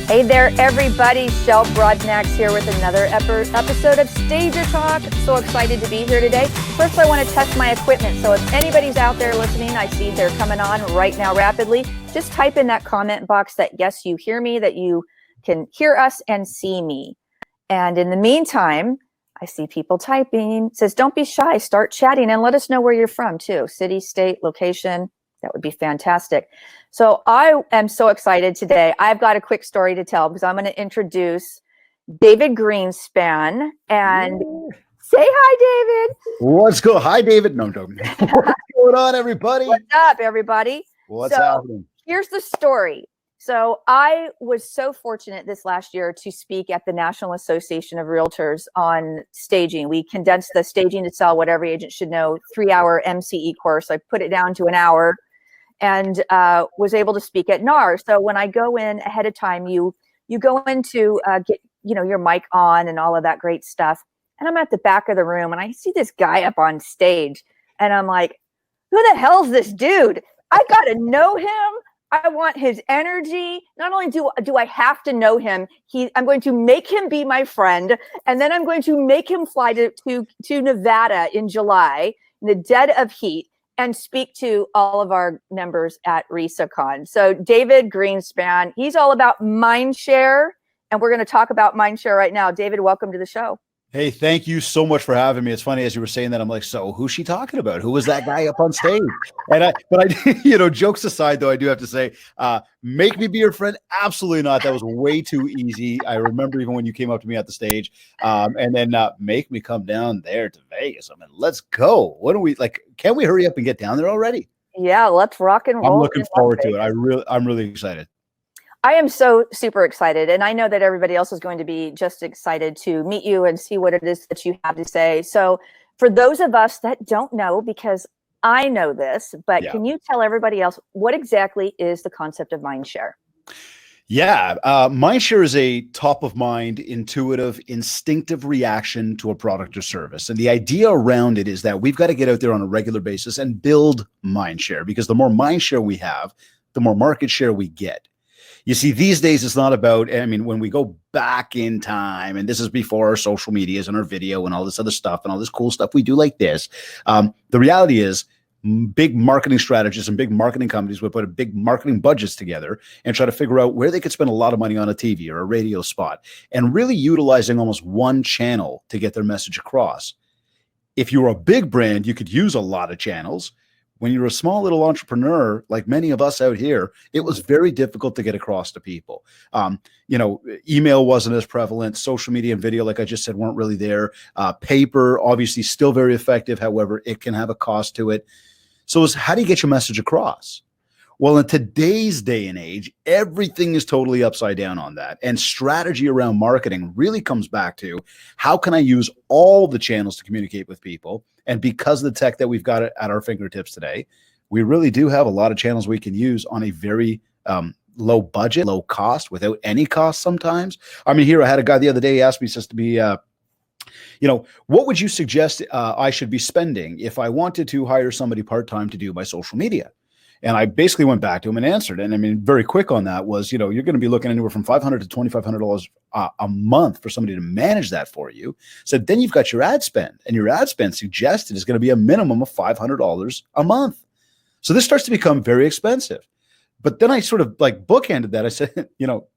Hey there, everybody. Shel Broadnax here with another episode of Stager Talk. So excited to be here today. First, I want to test my equipment. So if anybody's out there listening, I see they're coming on right now rapidly. Just type in that comment box that, yes, you hear me, that you can hear us and see me. And in the meantime, I see people typing. It says, don't be shy. Start chatting and let us know where you're from, too. City, state, location. That would be fantastic. So I am so excited today. I've got a quick story to tell because I'm going to introduce David Greenspan. And say hi, David. What's going on? Hi, David. No, I'm joking. What's going on, everybody? What's up, everybody? What's happening? Here's the story. So I was so fortunate this last year to speak at the National Association of Realtors on staging. We condensed the staging to sell what every agent should know 3-hour MCE course. I put it down to an hour and was able to speak at NAR. So when I go in ahead of time, you go in to get your mic on and all of that great stuff. And I'm at the back of the room and I see this guy up on stage and I'm like, who the hell's this dude? I got to know him. I want his energy. Not only do I have to know him, I'm going to make him be my friend, and then I'm going to make him fly to Nevada in July in the dead of heat and speak to all of our members at RESACON. So David Greenspan, he's all about mindshare, and we're going to talk about mindshare right now. David, welcome to the show. Hey, thank you so much for having me. It's funny, as you were saying that, I'm like, so who's she talking about? Who was that guy up on stage? But I, jokes aside, though, I do have to say, make me be your friend. Absolutely not. That was way too easy. I remember even when you came up to me at the stage, and then make me come down there to Vegas. I mean, let's go. What do we like? Can we hurry up and get down there already? Yeah, let's rock and roll. I'm looking forward to it. I'm really excited. I am so super excited. And I know that everybody else is going to be just excited to meet you and see what it is that you have to say. So for those of us that don't know, because I know this, but Can you tell everybody else what exactly is the concept of mindshare? Yeah, mindshare is a top of mind, intuitive, instinctive reaction to a product or service. And the idea around it is that we've got to get out there on a regular basis and build mindshare, because the more mindshare we have, the more market share we get. You see, these days, it's not about, when we go back in time, and this is before our social medias and our video and all this other stuff and all this cool stuff we do like this, the reality is big marketing strategists and big marketing companies would put big marketing budgets together and try to figure out where they could spend a lot of money on a TV or a radio spot and really utilizing almost one channel to get their message across. If you were a big brand, you could use a lot of channels. When you're a small little entrepreneur, like many of us out here, it was very difficult to get across to people. Email wasn't as prevalent. Social media and video, like I just said, weren't really there. Paper, obviously, still very effective. However, it can have a cost to it. So how do you get your message across? Well, in today's day and age, everything is totally upside down on that. And strategy around marketing really comes back to how can I use all the channels to communicate with people? And because of the tech that we've got at our fingertips today, we really do have a lot of channels we can use on a very low budget, low cost, without any cost sometimes. Here, I had a guy the other day ask me, says to me, what would you suggest I should be spending if I wanted to hire somebody part-time to do my social media? And I basically went back to him and answered. And very quick on that was, you're going to be looking anywhere from $500 to $2,500 a month for somebody to manage that for you. So then you've got your ad spend, and your ad spend suggested is going to be a minimum of $500 a month. So this starts to become very expensive. But then I sort of like bookended that. I said,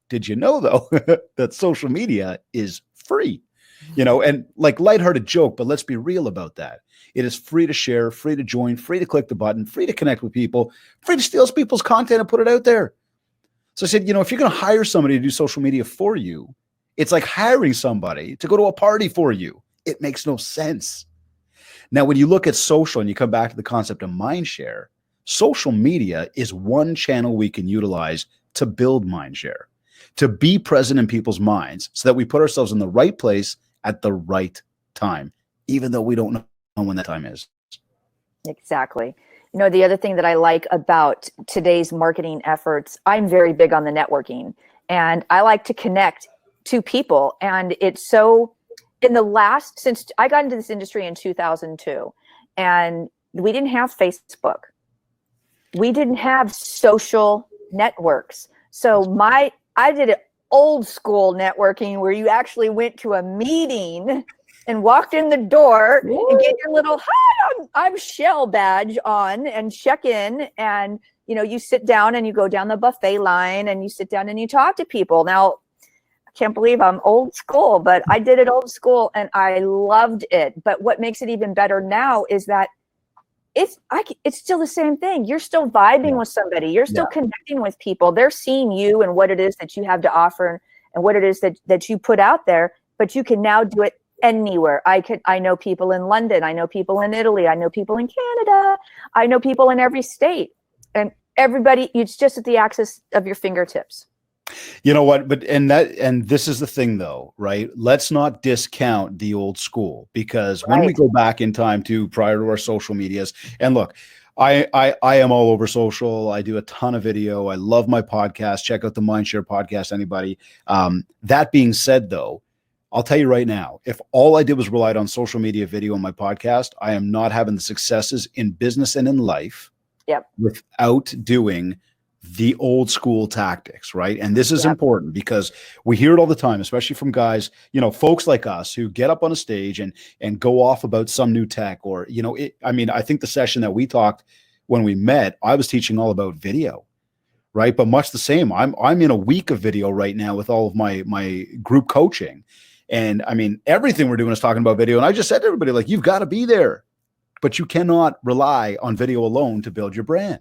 did you know though that social media is free? And like lighthearted joke, but let's be real about that. It is free to share, free to join, free to click the button, free to connect with people, free to steal people's content and put it out there. So I said, if you're going to hire somebody to do social media for you, it's like hiring somebody to go to a party for you. It makes no sense. Now, when you look at social and you come back to the concept of mindshare, social media is one channel we can utilize to build mindshare, to be present in people's minds so that we put ourselves in the right place at the right time, even though we don't know when that time is. Exactly. The other thing that I like about today's marketing efforts, I'm very big on the networking, and I like to connect to people. And it's so since I got into this industry in 2002, and we didn't have Facebook. We didn't have social networks. So I did it old school networking where you actually went to a meeting and walked in the door and get your little hi, I'm Shell badge on and check in, and you sit down and you go down the buffet line and you sit down and you talk to people. Now, I can't believe I'm old school, but I did it old school and I loved it. But what makes it even better now is that it's still the same thing. You're still vibing with somebody. You're still connecting with people. They're seeing you and what it is that you have to offer and what it is that you put out there, but you can now do it anywhere. I know people in London. I know people in Italy. I know people in Canada. I know people in every state, and everybody, it's just at the access of your fingertips. You know what? And this is the thing though, right? Let's not discount the old school, because when we go back in time to prior to our social medias, and look, I am all over social. I do a ton of video. I love my podcast. Check out the Mindshare podcast, anybody. That being said though, I'll tell you right now, if all I did was relied on social media, video, and my podcast, I am not having the successes in business and in life without doing the old school tactics, right? And this is important because we hear it all the time, especially from guys, folks like us who get up on a stage and go off about some new tech or, I think the session that we talked when we met, I was teaching all about video. Right. But much the same, I'm in a week of video right now with all of my group coaching. And I mean, everything we're doing is talking about video. And I just said to everybody, like, you've got to be there, but you cannot rely on video alone to build your brand.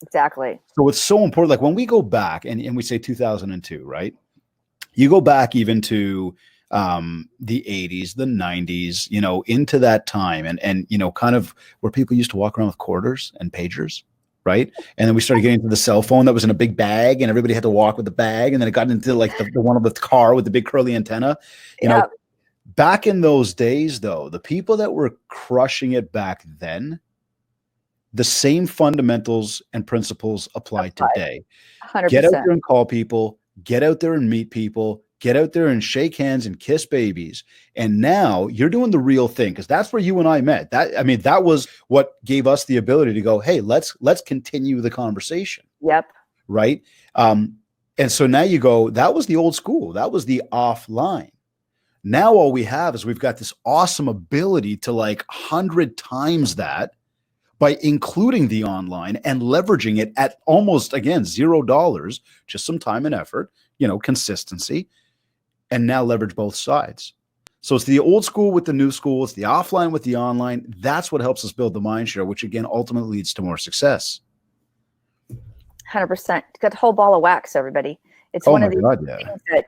Exactly. So it's so important. Like when we go back and we say 2002, right? You go back even to the 80s, the 90s, into that time and kind of where people used to walk around with quarters and pagers. Right. And then we started getting into the cell phone that was in a big bag and everybody had to walk with the bag. And then it got into like the one with the car with the big curly antenna. You know, back in those days, though, the people that were crushing it back then, the same fundamentals and principles apply today. 100%. Get out there and call people, get out there and meet people, get out there and shake hands and kiss babies. And now you're doing the real thing, because that's where you and I met. That was what gave us the ability to go, hey, let's continue the conversation. Yep. Right. And so now you go, that was the old school. That was the offline. Now all we have is we've got this awesome ability to like 100 times that by including the online and leveraging it at almost, again, $0, just some time and effort, consistency. And now leverage both sides. So it's the old school with the new school. It's the offline with the online. That's what helps us build the mind share, which again, ultimately leads to more success. 100%. Got the whole ball of wax, everybody. It's one of these things that,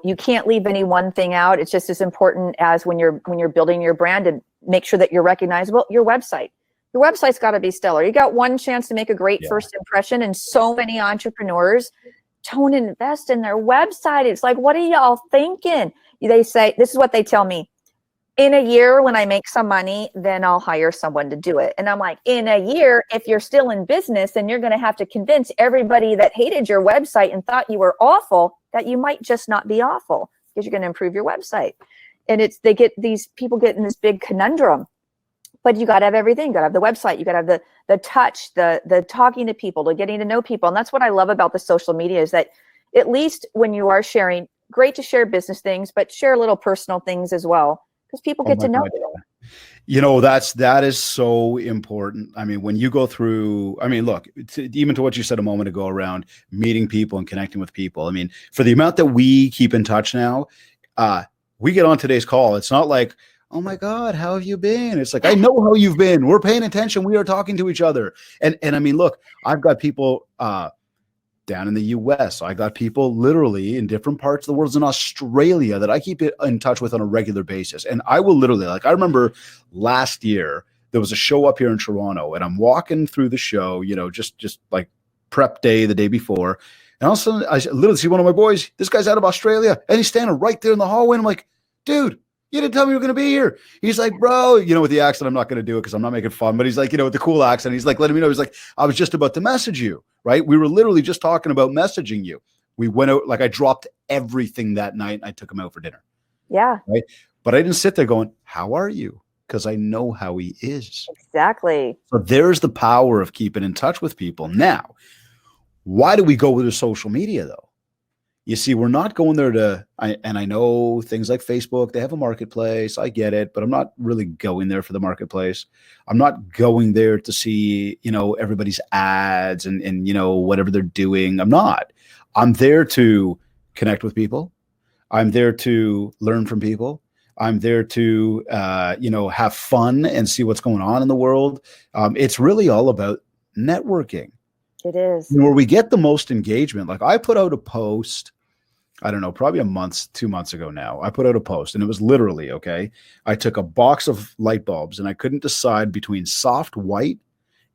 you can't leave any one thing out. It's just as important as when you're building your brand and make sure that you're recognizable. Your website. Your website's got to be stellar. You got one chance to make a great first impression, and so many entrepreneurs don't invest in their website. It's like, what are y'all thinking? They say, this is what they tell me. In a year, when I make some money, then I'll hire someone to do it. And I'm like, in a year, if you're still in business, then you're going to have to convince everybody that hated your website and thought you were awful that you might just not be awful, because you're going to improve your website. And these people get in this big conundrum. But you got to have everything. You got to have the website. You got to have the touch, the talking to people, the getting to know people. And that's what I love about the social media, is that at least when you are sharing, great to share business things, but share little personal things as well, because people get to know you. That is so important. I mean, when you go through, look, even to what you said a moment ago around meeting people and connecting with people. I mean, for the amount that we keep in touch now, we get on today's call. It's not like, oh my God, how have you been? It's like, I know how you've been. We're paying attention. We are talking to each other. And I mean, look, I've got people down in the US. I got people literally in different parts of the world, in Australia, that I keep in touch with on a regular basis. And I will literally, like, I remember last year, there was a show up here in Toronto, and I'm walking through the show, just like prep day the day before. And all of a sudden, I literally see one of my boys. This guy's out of Australia, and he's standing right there in the hallway. And I'm like, dude, you didn't tell me you were going to be here. He's like, bro, with the accent, I'm not going to do it because I'm not making fun, but he's like, with the cool accent, he's like, letting me know. He's like, I was just about to message you, right? We were literally just talking about messaging you. We went out, like I dropped everything that night and I took him out for dinner. Yeah. Right. But I didn't sit there going, how are you? Because I know how he is. Exactly. So there's the power of keeping in touch with people. Now, why do we go with the social media though? You see, we're not going there and I know things like Facebook, they have a marketplace. I get it, but I'm not really going there for the marketplace. I'm not going there to see, everybody's ads and whatever they're doing. I'm not. I'm there to connect with people. I'm there to learn from people. I'm there to, have fun and see what's going on in the world. It's really all about networking. It is. Where we get the most engagement. Like I put out a post, I don't know, probably 2 months ago now. I put out a post and it was literally, okay, I took a box of light bulbs and I couldn't decide between soft white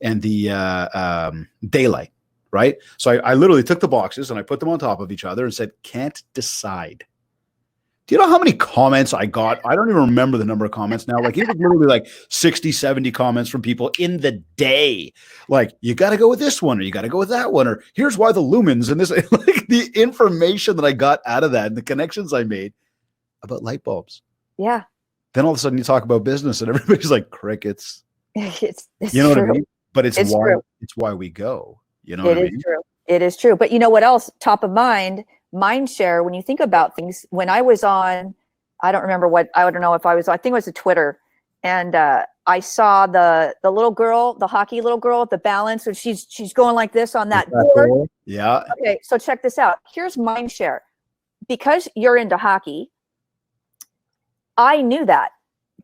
and the daylight, right? So I literally took the boxes and I put them on top of each other and said, can't decide. Do you know how many comments I got? I don't even remember the number of comments now. Like it was literally like 60, 70 comments from people in the day. Like, you got to go with this one, or you got to go with that one, or here's why the lumens and this, like the information that I got out of that and the connections I made about light bulbs. Yeah. Then all of a sudden you talk about business and everybody's like crickets. It's you know true. what I mean? But it's true. It's why we go. You know what I mean? It is true. It is true. But you know what else? Top of mind share, when you think about things, when I was on, I don't remember I don't know if I think it was a Twitter, and I saw the little girl, the hockey little girl at the balance, and she's going like this on that board. Cool? Yeah. Okay, so check this out. Here's mind share. Because you're into hockey, I knew that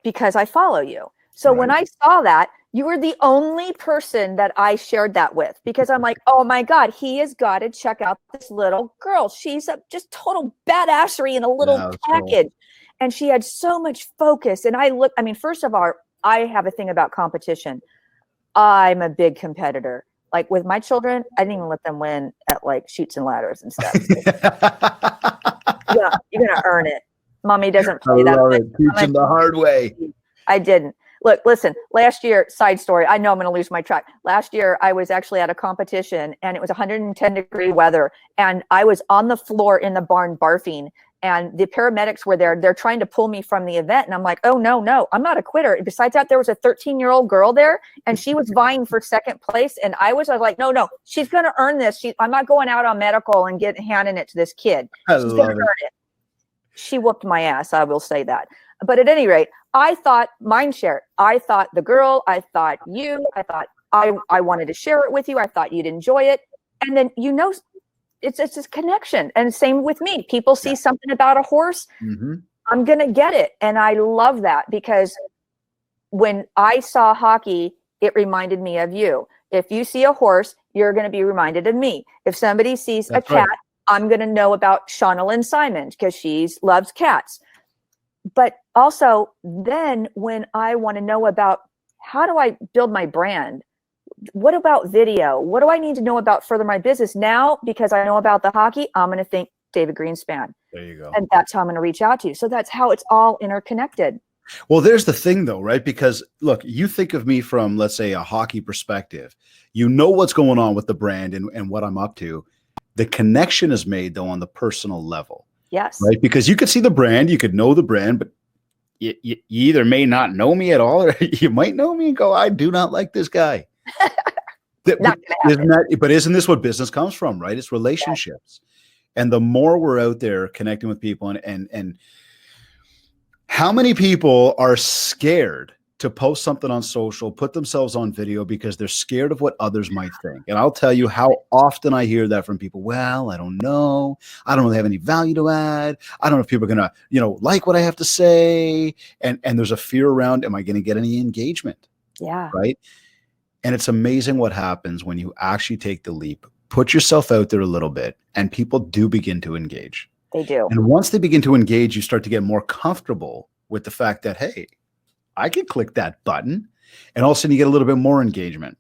because I follow you. So when I saw that, you were the only person that I shared that with, because I'm like, oh my God, he has got to check out this little girl. She's just total badassery in a little package. Cool. And she had so much focus. And first of all, I have a thing about competition. I'm a big competitor. Like with my children, I didn't even let them win at like chutes and ladders and stuff. Yeah, you're going to earn it. Mommy doesn't play that. Teaching the hard way. I didn't. Look, listen, last year, side story, I know I'm going to lose my track. Last year, I was actually at a competition and it was 110-degree weather. And I was on the floor in the barn barfing. And the paramedics were there. They're trying to pull me from the event. And I'm like, oh, no, I'm not a quitter. Besides that, there was a 13-year-old girl there and she was vying for second place. And I was like, no, she's going to earn this. I'm not going out on medical and handing it to this kid. She's going to earn it. She whooped my ass, I will say that. But at any rate, I thought mindshare. I thought the girl, I thought you, I thought I wanted to share it with you. I thought you'd enjoy it. And then, it's this connection. And same with me. People see something about a horse. Mm-hmm. I'm going to get it. And I love that because when I saw hockey, it reminded me of you. If you see a horse, you're going to be reminded of me. If somebody sees a cat, I'm going to know about Shauna Lynn Simon because she loves cats. But also then when I want to know about how do I build my brand? What about video? What do I need to know about further my business now? Because I know about the hockey, I'm going to think David Greenspan. There you go. And that's how I'm going to reach out to you. So that's how it's all interconnected. Well, there's the thing though, right? Because look, you think of me from, let's say, a hockey perspective. You know what's going on with the brand and what I'm up to. The connection is made though on the personal level. Yes. Right. Because you could see the brand, you could know the brand, but you either may not know me at all, or you might know me and go, I do not like this guy. Isn't this what business comes from, right? It's relationships. Yeah. And the more we're out there connecting with people and how many people are scared to post something on social, put themselves on video because they're scared of what others might think. And I'll tell you how often I hear that from people. Well, I don't know. I don't really have any value to add. I don't know if people are going to, like what I have to say. And there's a fear around, am I going to get any engagement? Yeah. Right. And it's amazing what happens when you actually take the leap, put yourself out there a little bit, and people do begin to engage. They do. And once they begin to engage, you start to get more comfortable with the fact that, hey, I can click that button, and all of a sudden you get a little bit more engagement.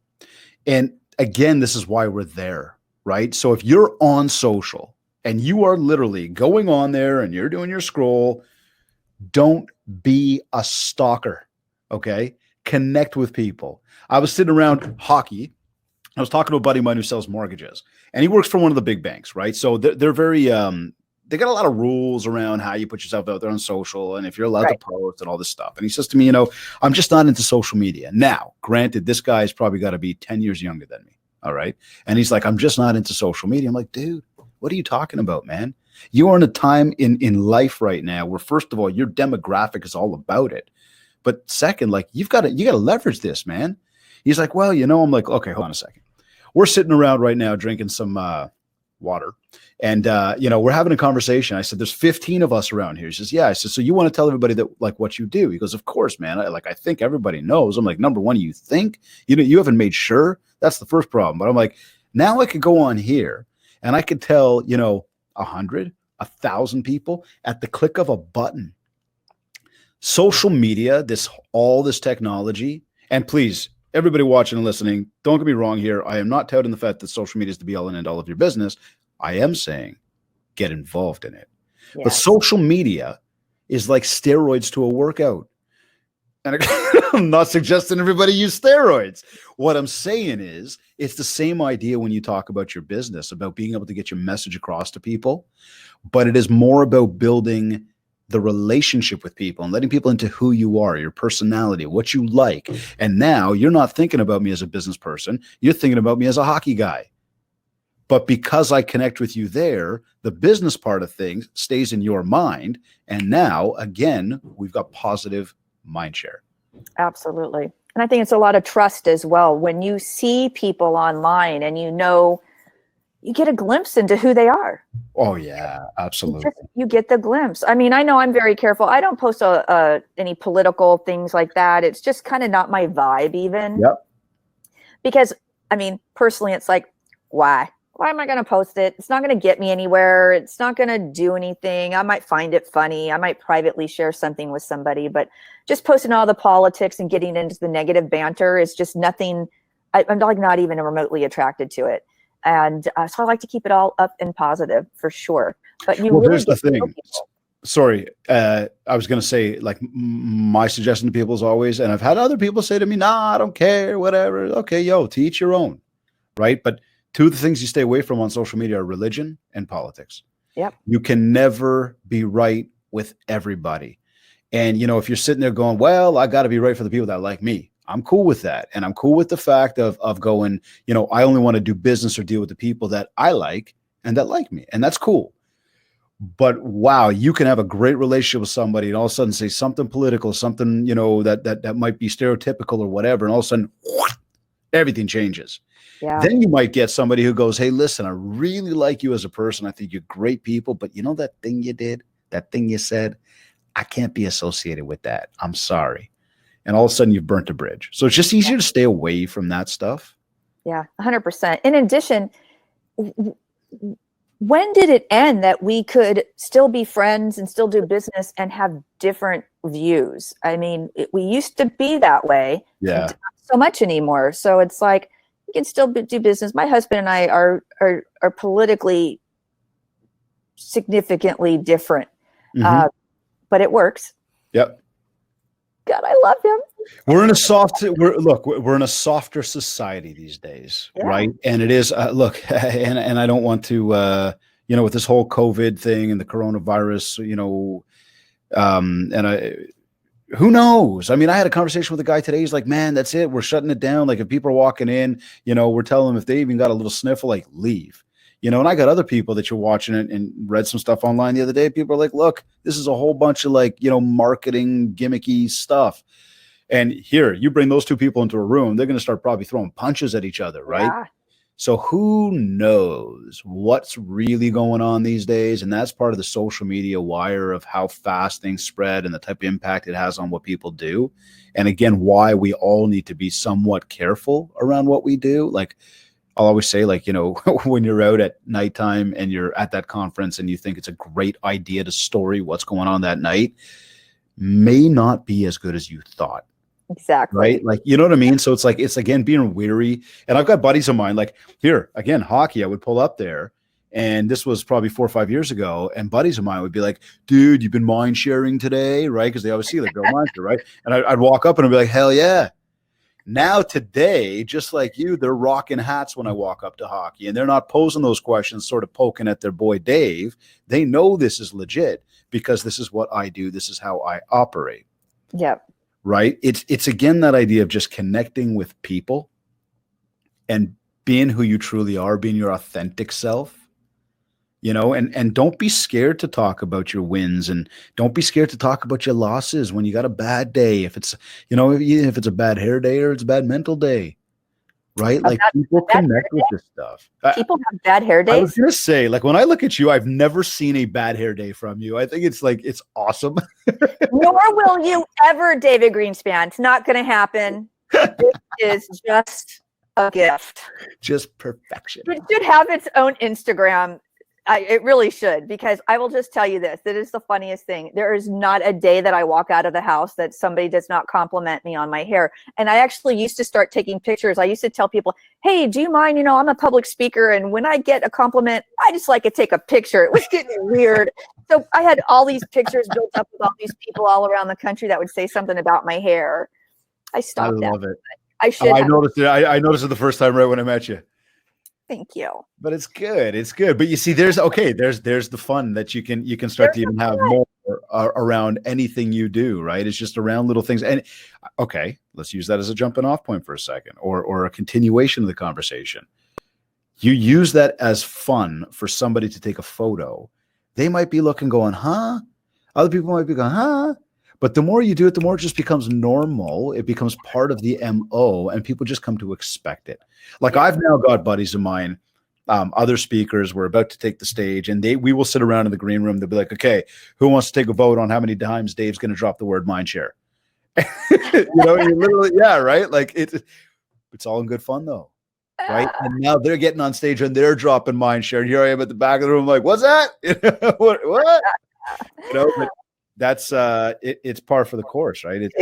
And again, this is why we're there, right? So if you're on social and you are literally going on there and you're doing your scroll, don't be a stalker, okay? Connect with people. I was sitting around hockey. I was talking to a buddy of mine who sells mortgages, and he works for one of the big banks, right? So they're very, they got a lot of rules around how you put yourself out there on social and if you're allowed to post and all this stuff. And he says to me, I'm just not into social media. Now, granted, this guy's probably got to be 10 years younger than me. All right. And he's like, I'm just not into social media. I'm like, dude, what are you talking about, man? You are in a time in life right now where, first of all, your demographic is all about it. But second, like you got to leverage this, man. He's like, well, I'm like, okay, hold on a second. We're sitting around right now drinking some water. And, we're having a conversation. I said, there's 15 of us around here. He says, yeah. I said, so you want to tell everybody that like what you do? He goes, of course, man. I think everybody knows. I'm like, number one, you think, you haven't made sure. That's the first problem. But I'm like, now I could go on here and I could tell, 100, 1,000 people at the click of a button. Social media, all this technology, and please, everybody watching and listening, don't get me wrong here. I am not touting the fact that social media is the be all and end all of your business. I am saying get involved in it. Yes. But social media is like steroids to a workout. And I'm not suggesting everybody use steroids. What I'm saying is it's the same idea when you talk about your business, about being able to get your message across to people. But it is more about building the relationship with people and letting people into who you are, your personality, what you like. And now you're not thinking about me as a business person. You're thinking about me as a hockey guy. But because I connect with you there, the business part of things stays in your mind. And now, again, we've got positive mind share. Absolutely. And I think it's a lot of trust as well. When you see people online and you get a glimpse into who they are. Oh, yeah, absolutely. You get the glimpse. I mean, I know I'm very careful. I don't post any political things like that. It's just kind of not my vibe even. Yep. Because, I mean, personally, it's like, why? Why am I going to post it? It's not going to get me anywhere. It's not going to do anything. I might find it funny. I might privately share something with somebody, but just posting all the politics and getting into the negative banter is just nothing. I'm like not even remotely attracted to it. And so I like to keep it all up and positive for sure. But here's the thing. Sorry. I was going to say, like, my suggestion to people is always, and I've had other people say to me, nah, I don't care, whatever. Okay, to each your own. Right. But two of the things you stay away from on social media are religion and politics. Yep. You can never be right with everybody. And, if you're sitting there going, well, I got to be right for the people that like me. I'm cool with that. And I'm cool with the fact of going, I only want to do business or deal with the people that I like and that like me. And that's cool. But wow, you can have a great relationship with somebody and all of a sudden say something political, something, that might be stereotypical or whatever. And all of a sudden, everything changes. Yeah. Then you might get somebody who goes, hey, listen, I really like you as a person. I think you're great people. But that thing you did, that thing you said, I can't be associated with that. I'm sorry. And all of a sudden you've burnt a bridge. So it's just easier to stay away from that stuff. Yeah, 100%. In addition, when did it end that we could still be friends and still do business and have different views? I mean, we used to be that way. Yeah. Not so much anymore. So it's like, we can still do business. My husband and I are politically significantly different, but it works. Yep. God, I love him. We're in a softer society these days, right? And it is, look, and I don't want to, with this whole COVID thing and the coronavirus, who knows? I mean, I had a conversation with a guy today. He's like, man, that's it. We're shutting it down. Like if people are walking in, we're telling them if they even got a little sniffle, like leave. And I got other people that you're watching it and read some stuff online the other day. People are like, look, this is a whole bunch of marketing gimmicky stuff. And here you bring those two people into a room, they're going to start probably throwing punches at each other. Right. Yeah. So who knows what's really going on these days? And that's part of the social media wire of how fast things spread and the type of impact it has on what people do. And again, why we all need to be somewhat careful around what we do. Like, I'll always say, when you're out at nighttime and you're at that conference and you think it's a great idea to story what's going on that night, may not be as good as you thought. Exactly. Right. Like, you know what I mean? So it's again, being weary. And I've got buddies of mine, like here, again, hockey, I would pull up there. And this was probably 4 or 5 years ago. And buddies of mine would be like, dude, you've been mind sharing today. Right. Because they always see like girl mind share. Right. And I'd walk up and I'd be like, hell yeah. Now today, just like you, they're rocking hats when I walk up to hockey and they're not posing those questions, sort of poking at their boy Dave. They know this is legit because this is what I do. This is how I operate. Yep. Right. It's again, that idea of just connecting with people and being who you truly are, being your authentic self. and don't be scared to talk about your wins, and don't be scared to talk about your losses when you got a bad day. If it's, if it's a bad hair day or it's a bad mental day, right? Like people connect with this stuff. People have bad hair I was days. going to say, like, when I look at you, I've never seen a bad hair day from you. I think it's awesome. Nor will you ever, David Greenspan. It's not going to happen. It is just a gift. Just perfection. It should have its own Instagram. It really should, because I will just tell you this. That is the funniest thing. There is not a day that I walk out of the house that somebody does not compliment me on my hair. And I actually used to start taking pictures. I used to tell people, hey, do you mind? I'm a public speaker. And when I get a compliment, I just like to take a picture. It was getting weird. So I had all these pictures built up with all these people all around the country that would say something about my hair. I stopped that. I love it. I should. I noticed it. I noticed it the first time right when I met you. Thank you. But it's good. It's good. But you see, there's the fun that you can start to even have more around anything you do, right? It's just around little things. And okay, let's use that as a jumping off point for a second, or a continuation of the conversation. You use that as fun for somebody to take a photo. They might be looking, going, huh? Other people might be going, huh? But the more you do it, the more it just becomes normal. It becomes part of the MO, and people just come to expect it. Like, I've now got buddies of mine, other speakers, we're about to take the stage, and we will sit around in the green room. They'll be like, okay, who wants to take a vote on how many times Dave's going to drop the word mindshare? Literally, yeah, right? Like, it's all in good fun, though. Right. And now they're getting on stage and they're dropping mindshare. And here I am at the back of the room, like, what's that? what? But that's it's par for the course, right? It's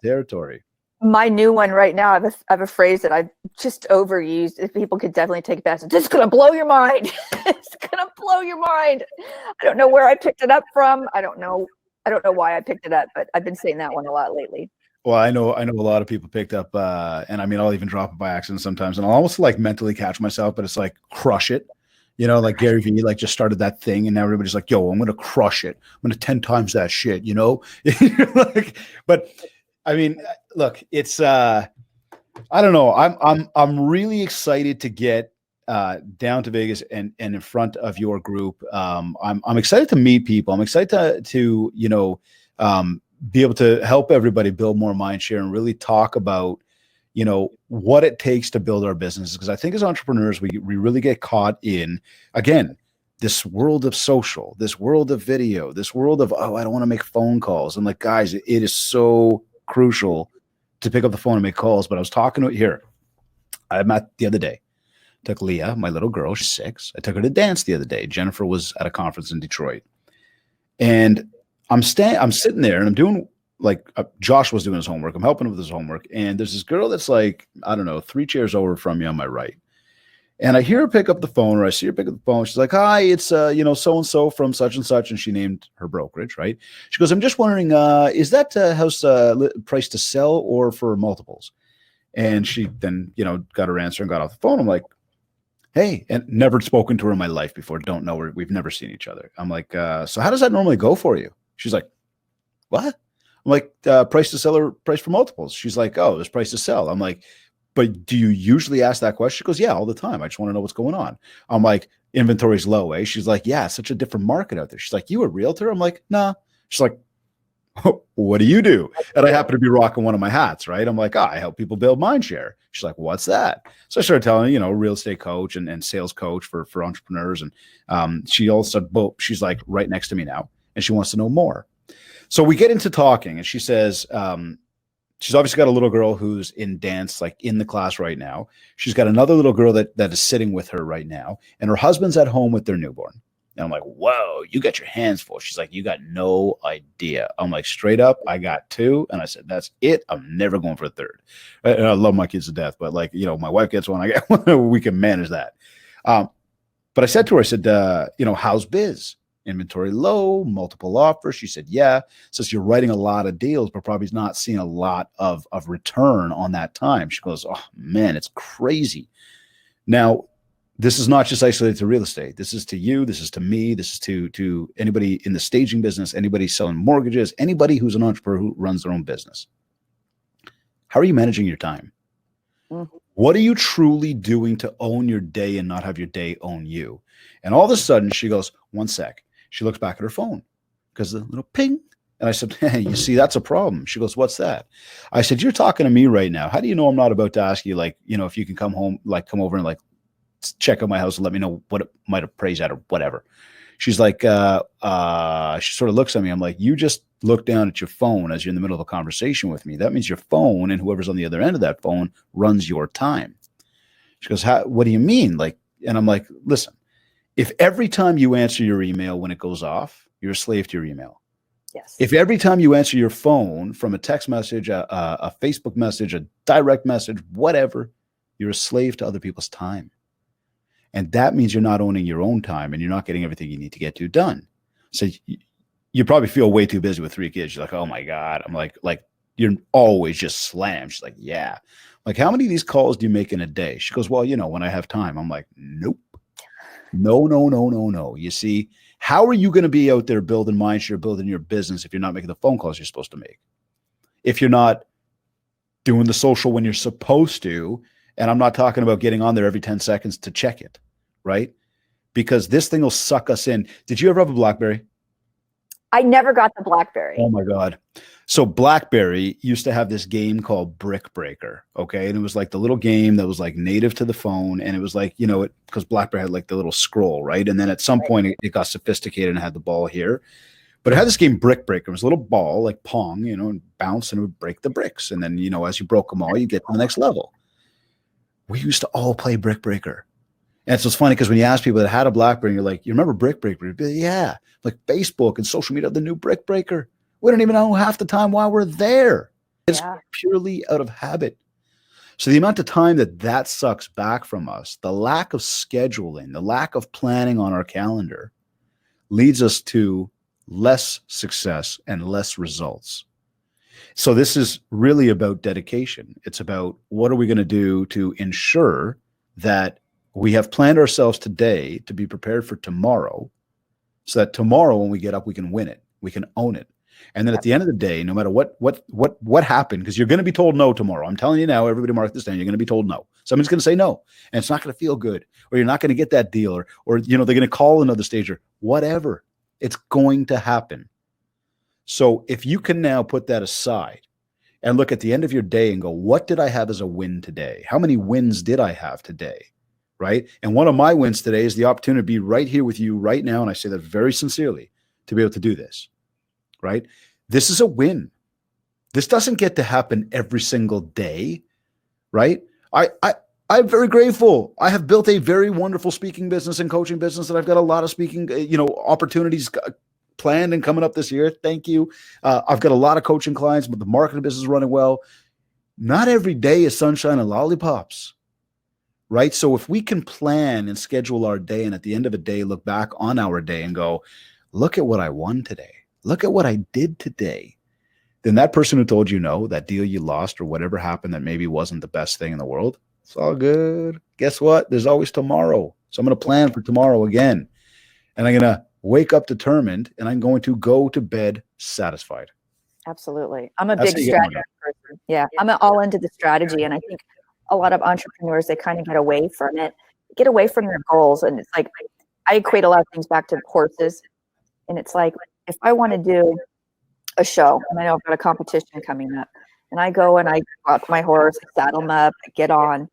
territory. My new one right now, I have a phrase that I've just overused. If people could definitely take it back. It's just gonna blow your mind. It's gonna blow your mind. I don't know where I picked it up from. I don't know why I picked it up, but I've been saying that one a lot lately. Well, I know a lot of people picked up, and I mean, I'll even drop it by accident sometimes, and I'll almost like mentally catch myself, but it's like, crush it. Like Gary Vee like just started that thing, and now everybody's like, yo, I'm going to crush it. I'm going to 10 times that shit, but I mean, look, it's, I don't know. I'm really excited to get down to Vegas and in front of your group. I'm excited to meet people. I'm excited to be able to help everybody build more mind share and really talk about, what it takes to build our businesses. Because I think as entrepreneurs, we really get caught in, again, this world of social, this world of video, this world of, I don't want to make phone calls. And like, guys, it is so crucial to pick up the phone and make calls. But I was talking to here. I met the other day, took Leah, my little girl, she's 6. I took her to dance the other day. Jennifer was at a conference in Detroit. And I'm sitting there and I'm doing Josh was doing his homework. I'm helping him with his homework. And there's this girl that's like, I don't know, 3 chairs over from me on my right. And I hear her pick up the phone, or I see her pick up the phone. She's like, hi, it's, so-and-so from such and such. And she named her brokerage, right? She goes, I'm just wondering, is that house priced to sell or for multiples? And she then, got her answer and got off the phone. I'm like, hey, and never spoken to her in my life before. Don't know her. We've never seen each other. I'm like, so how does that normally go for you? She's like, what? I'm like, price to sell or price for multiples? She's like, oh, there's price to sell. I'm like, but do you usually ask that question? She goes, yeah, all the time. I just want to know what's going on. I'm like, inventory's low, eh? She's like, yeah, it's such a different market out there. She's like, you a realtor? I'm like, nah. She's like, what do you do? And I happen to be rocking one of my hats, right? I'm like, I help people build mind share. She's like, what's that? So I started telling her, real estate coach and sales coach for entrepreneurs. And she also, she's like right next to me now, and she wants to know more. So we get into talking, and she says, she's obviously got a little girl who's in dance, like in the class right now. She's got another little girl that is sitting with her right now, and her husband's at home with their newborn. And I'm like, whoa, you got your hands full. She's like, you got no idea. I'm like, straight up, I got 2. And I said, that's it. I'm never going for a 3rd. And I love my kids to death, but my wife gets one, I get one. We can manage that. But I said to her, I said, how's biz? Inventory low, multiple offers. She said, yeah. Says you're writing a lot of deals, but probably not seeing a lot of return on that time. She goes, oh man, it's crazy. Now, this is not just isolated to real estate. This is to you. This is to me. This is to anybody in the staging business, anybody selling mortgages, anybody who's an entrepreneur who runs their own business. How are you managing your time? Mhm. What are you truly doing to own your day and not have your day own you? And all of a sudden she goes, one sec. She looks back at her phone because the little ping. And I said, hey, you see, that's a problem. She goes, what's that? I said, you're talking to me right now. How do you know I'm not about to ask you, like, you know, if you can come home, like come over and like check out my house and let me know what it might appraise at or whatever. She's like, she sort of looks at me. I'm like, you just look down at your phone as you're in the middle of a conversation with me. That means your phone and whoever's on the other end of that phone runs your time. She goes, what do you mean? Like, and I'm like, listen, if every time you answer your email when it goes off, you're a slave to your email. Yes. If every time you answer your phone from a text message, a Facebook message, a direct message, whatever, you're a slave to other people's time. And that means you're not owning your own time and you're not getting everything you need to get to done. So you probably feel way too busy with 3 kids. You're like, oh my God. I'm like you're always just slammed. She's like, yeah. Like, how many of these calls do you make in a day? She goes, well, you know, when I have time. I'm like, nope. No. You see, how are you going to be out there building mindshare, building your business if you're not making the phone calls you're supposed to make? If you're not doing the social when you're supposed to, and I'm not talking about getting on there every 10 seconds to check it, right? Because this thing will suck us in. Did you ever have a BlackBerry? I never got the BlackBerry. Oh my God. So BlackBerry used to have this game called Brick Breaker. Okay. And it was like the little game that was like native to the phone. And it was like, you know, because BlackBerry had like the little scroll, right? And then at some point it got sophisticated and had the ball here. But it had this game Brick Breaker. It was a little ball like Pong, you know, and bounce and it would break the bricks. And then, you know, as you broke them all, you get to the next level. We used to all play Brick Breaker. And so it's funny because when you ask people that had a BlackBerry, you're like, you remember Brick Breaker? You'd be like, yeah, like Facebook and social media, the new Brick Breaker. We don't even know half the time why we're there. It's purely out of habit. So the amount of time that sucks back from us, the lack of scheduling, the lack of planning on our calendar leads us to less success and less results. So this is really about dedication. It's about what are we going to do to ensure that we have planned ourselves today to be prepared for tomorrow so that tomorrow when we get up, we can win it. We can own it. And then at the end of the day, no matter what happened, because you're going to be told no tomorrow. I'm telling you now, everybody mark this down. You're going to be told no. Someone's going to say no, and it's not going to feel good, or you're not going to get that deal, or you know, they're going to call another stage or whatever. It's going to happen. So if you can now put that aside and look at the end of your day and go, what did I have as a win today? How many wins did I have today? Right. And one of my wins today is the opportunity to be right here with you right now. And I say that very sincerely, to be able to do this. Right. This is a win. This doesn't get to happen every single day. Right. I'm very grateful. I have built a very wonderful speaking business and coaching business that I've got a lot of speaking, opportunities planned and coming up this year. Thank you. I've got a lot of coaching clients, but the marketing business is running well. Not every day is sunshine and lollipops. Right. So if we can plan and schedule our day and at the end of the day, look back on our day and go, look at what I won today. Look at what I did today. Then that person who told you no, that deal you lost or whatever happened that maybe wasn't the best thing in the world, it's all good. Guess what? There's always tomorrow. So I'm going to plan for tomorrow again. And I'm going to wake up determined and I'm going to go to bed satisfied. Absolutely. I'm a big strategy person. Yeah. I'm all into the strategy. And I think a lot of entrepreneurs, they kind of get away from it, get away from their goals. And it's like, I equate a lot of things back to horses. And it's like, if I want to do a show, and I know I've got a competition coming up, and I go and I go out to my horse, saddle him up, get on.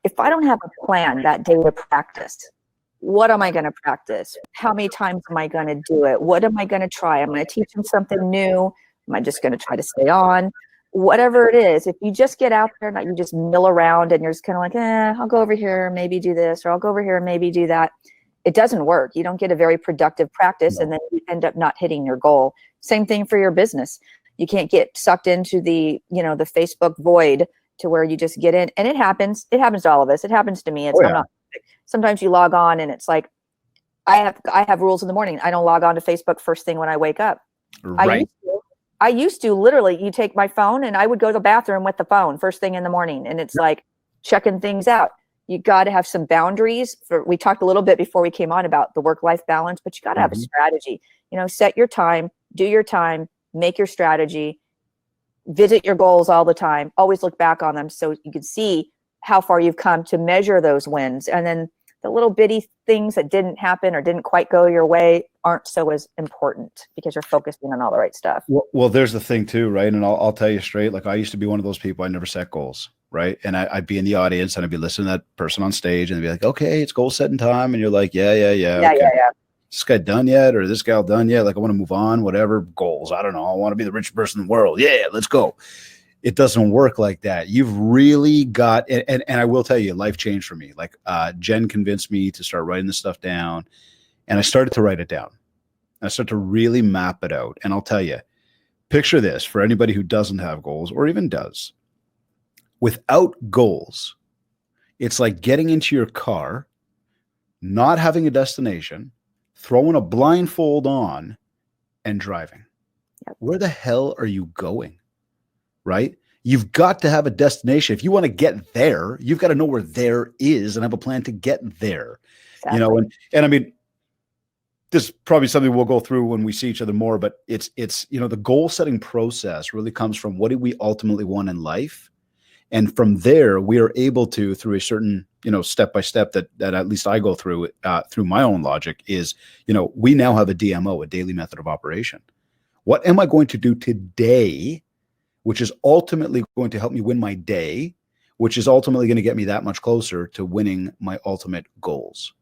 If I don't have a plan that day to practice, what am I going to practice? How many times am I going to do it? What am I going to try? I'm going to teach them something new. Am I just going to try to stay on? Whatever it is, if you just get out there and you just mill around and you're just kind of like, I'll go over here, maybe do this, or I'll go over here and maybe do that. It doesn't work. You don't get a very productive practice, and then you end up not hitting your goal. Same thing for your business. You can't get sucked into the Facebook void to where you just get in, and it happens. It happens to all of us. It happens to me. I'm not. Sometimes you log on and it's like, I have rules in the morning. I don't log on to Facebook first thing when I wake up. Right. I used to literally, you take my phone and I would go to the bathroom with the phone first thing in the morning. And it's like checking things out. You got to have some boundaries. We talked a little bit before we came on about the work-life balance, but you got to have a strategy. Set your time, do your time, make your strategy, visit your goals all the time. Always look back on them so you can see how far you've come to measure those wins. And then the little bitty things that didn't happen or didn't quite go your way aren't so as important because you're focusing on all the right stuff. Well, there's the thing too, right? And I'll tell you straight, like I used to be one of those people, I never set goals, right? And I'd be in the audience and I'd be listening to that person on stage and they'd be like, okay, it's goal setting time. And you're like, yeah. Okay. This guy done yet? Or this gal done yet? Like I want to move on, whatever goals. I don't know. I want to be the richest person in the world. Yeah, let's go. It doesn't work like that. You've really got, and I will tell you, life changed for me. Like Jen convinced me to start writing this stuff down, and I started to write it down. I started to really map it out. And I'll tell you, picture this for anybody who doesn't have goals or even does. Without goals, it's like getting into your car, not having a destination, throwing a blindfold on, and driving. Yep. Where the hell are you going? Right? You've got to have a destination. If you want to get there, you've got to know where there is and have a plan to get there. Exactly. You know, and I mean, this is probably something we'll go through when we see each other more, but it's, you know, the goal setting process really comes from what do we ultimately want in life? And from there, we are able to, through a certain, you know, step-by-step that at least I go through my own logic is, you know, we now have a DMO, a daily method of operation. What am I going to do today, which is ultimately going to help me win my day, which is ultimately going to get me that much closer to winning my ultimate goals.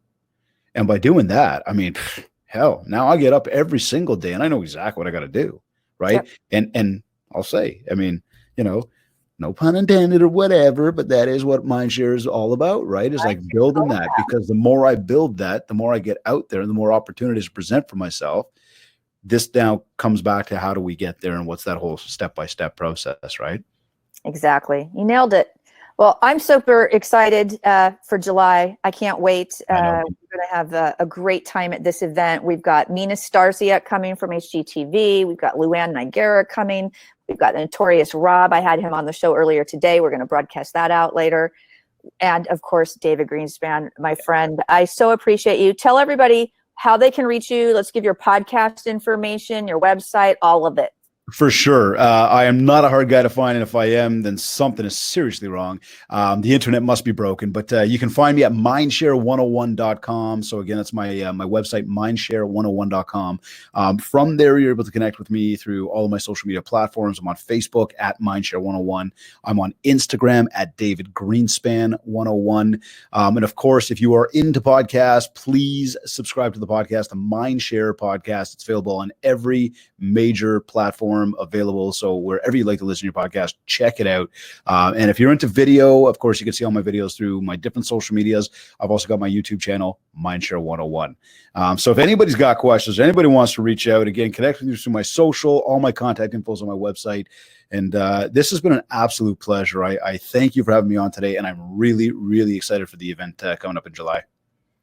And by doing that, I mean, hell, now I get up every single day and I know exactly what I got to do. Right. Yep. And I'll say, I mean, you know, no pun intended or whatever, but that is what Mindshare is all about, right? Is like building that, because the more I build that, the more I get out there and the more opportunities to present for myself. This now comes back to how do we get there and what's that whole step-by-step process, right? Exactly. You nailed it. Well, I'm super excited for July. I can't wait. We're going to have a great time at this event. We've got Mina Starsiak coming from HGTV. We've got Luann Nigera coming. We've got Notorious Rob. I had him on the show earlier today. We're going to broadcast that out later. And of course, David Greenspan, my friend. I so appreciate you. Tell everybody how they can reach you. Let's give your podcast information, your website, all of it. For sure. I am not a hard guy to find, and if I am, then something is seriously wrong. The internet must be broken, but you can find me at mindshare101.com. So again, that's my website, mindshare101.com. From there, you're able to connect with me through all of my social media platforms. I'm on Facebook at mindshare101. I'm on Instagram at David Greenspan 101. And of course, if you are into podcasts, please subscribe to the podcast, the Mindshare podcast. It's available on every major platform available. So wherever you like to listen to your podcast, check it out. And if you're into video, of course, you can see all my videos through my different social medias. I've also got my YouTube channel, Mindshare 101. So if anybody's got questions, anybody wants to reach out, again, connect with me through my social, all my contact info is on my website. And this has been an absolute pleasure. I thank you for having me on today. And I'm really, really excited for the event coming up in July.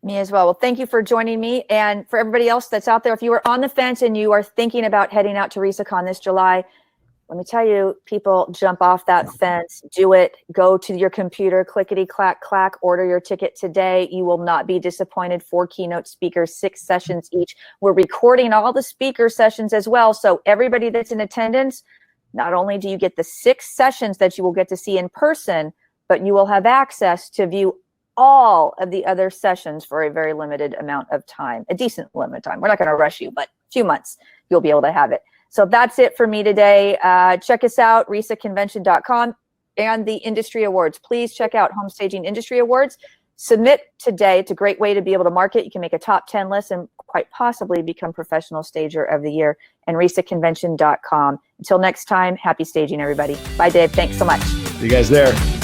Me as well. Well, thank you for joining me. And for everybody else that's out there, if you are on the fence and you are thinking about heading out to RESACON this July, let me tell you, people, jump off that fence, do it, go to your computer, clickety clack, clack, order your ticket today. You will not be disappointed. 4 keynote speakers, 6 sessions each. We're recording all the speaker sessions as well. So everybody that's in attendance, not only do you get the 6 sessions that you will get to see in person, but you will have access to view all of the other sessions for a very limited amount of time, a decent limit of time. We're not going to rush you, but a few months, you'll be able to have it. So that's it for me today. Check us out, resaconvention.com, and the industry awards. Please check out Home Staging Industry Awards. Submit today. It's a great way to be able to market. You can make a top 10 list and quite possibly become Professional Stager of the Year, and resaconvention.com. Until next time, happy staging, everybody. Bye, Dave. Thanks so much. See you guys there.